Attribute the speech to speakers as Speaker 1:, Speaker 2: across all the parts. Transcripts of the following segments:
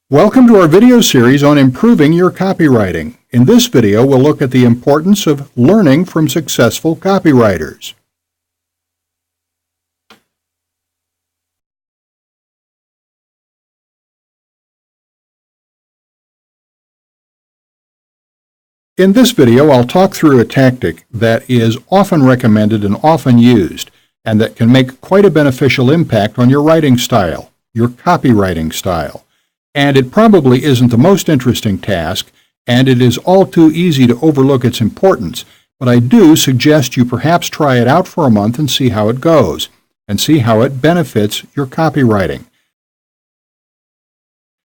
Speaker 1: Welcome to our video series on improving your copywriting. In this video, we'll look at the importance of learning from successful copywriters. In this video, I'll talk through a tactic that is often recommended and often used, and that can make quite a beneficial impact on your writing style, your copywriting style. And it probably isn't the most interesting task, and it is all too easy to overlook its importance, but I do suggest you perhaps try it out for a month and see how it goes, and see how it benefits your copywriting.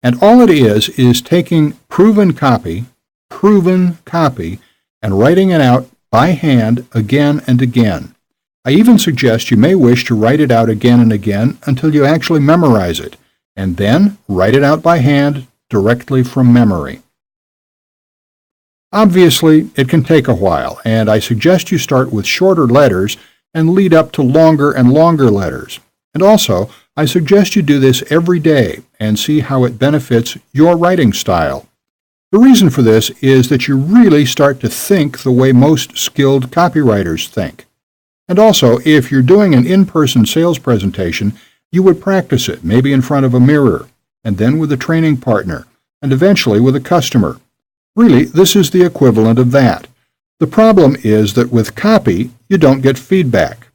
Speaker 1: And all it is taking proven copy, and writing it out by hand again and again. I even suggest you may wish to write it out again and again until you actually memorize it, and then write it out by hand directly from memory. Obviously, it can take a while, and I suggest you start with shorter letters and lead up to longer and longer letters. And also, I suggest you do this every day and see how it benefits your writing style. The reason for this is that you really start to think the way most skilled copywriters think. And also, if you're doing an in-person sales presentation, you would practice it, maybe in front of a mirror, and then with a training partner, and eventually with a customer. Really, this is the equivalent of that. The problem is that with copy, you don't get feedback.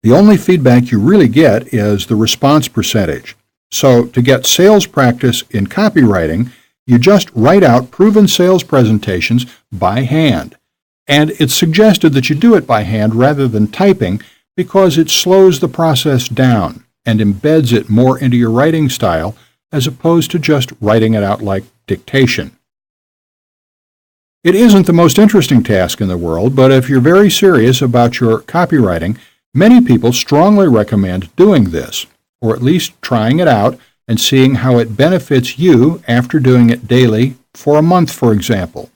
Speaker 1: The only feedback you really get is the response percentage. So, to get sales practice in copywriting, you just write out proven sales presentations by hand. And it's suggested that you do it by hand rather than typing, because it slows the process down and embeds it more into your writing style as opposed to just writing it out like dictation. It isn't the most interesting task in the world, but if you're very serious about your copywriting, many people strongly recommend doing this, or at least trying it out and seeing how it benefits you after doing it daily for a month, for example.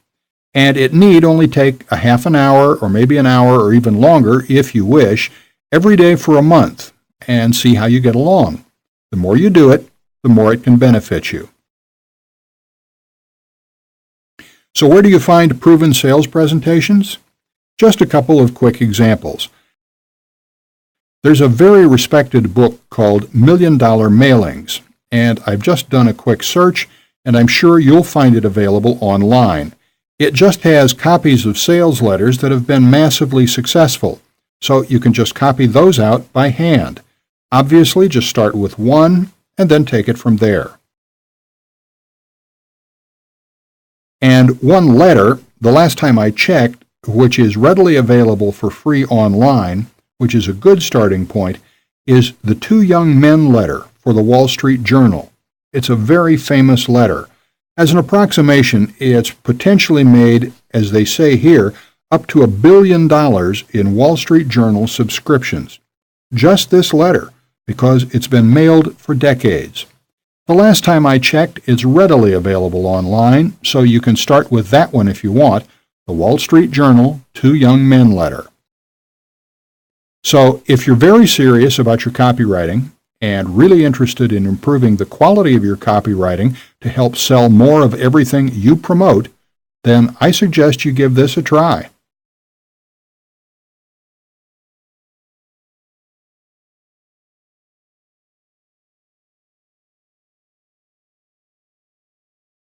Speaker 1: And it need only take a half an hour or maybe an hour or even longer if you wish, every day for a month, and see how you get along. The more you do it, the more it can benefit you. So where do you find proven sales presentations? Just a couple of quick examples. There's a very respected book called $1 Million Mailings, and I've just done a quick search, and I'm sure you'll find it available online. It just has copies of sales letters that have been massively successful. So you can just copy those out by hand. Obviously, just start with one and then take it from there. And one letter, the last time I checked, which is readily available for free online, which is a good starting point, is the Two Young Men letter for the Wall Street Journal. It's a very famous letter. As an approximation, it's potentially made, as they say here, up to $1 billion in Wall Street Journal subscriptions. Just this letter, because it's been mailed for decades. The last time I checked, it's readily available online, so you can start with that one if you want, the Wall Street Journal Two Young Men letter. So if you're very serious about your copywriting and really interested in improving the quality of your copywriting to help sell more of everything you promote, then I suggest you give this a try.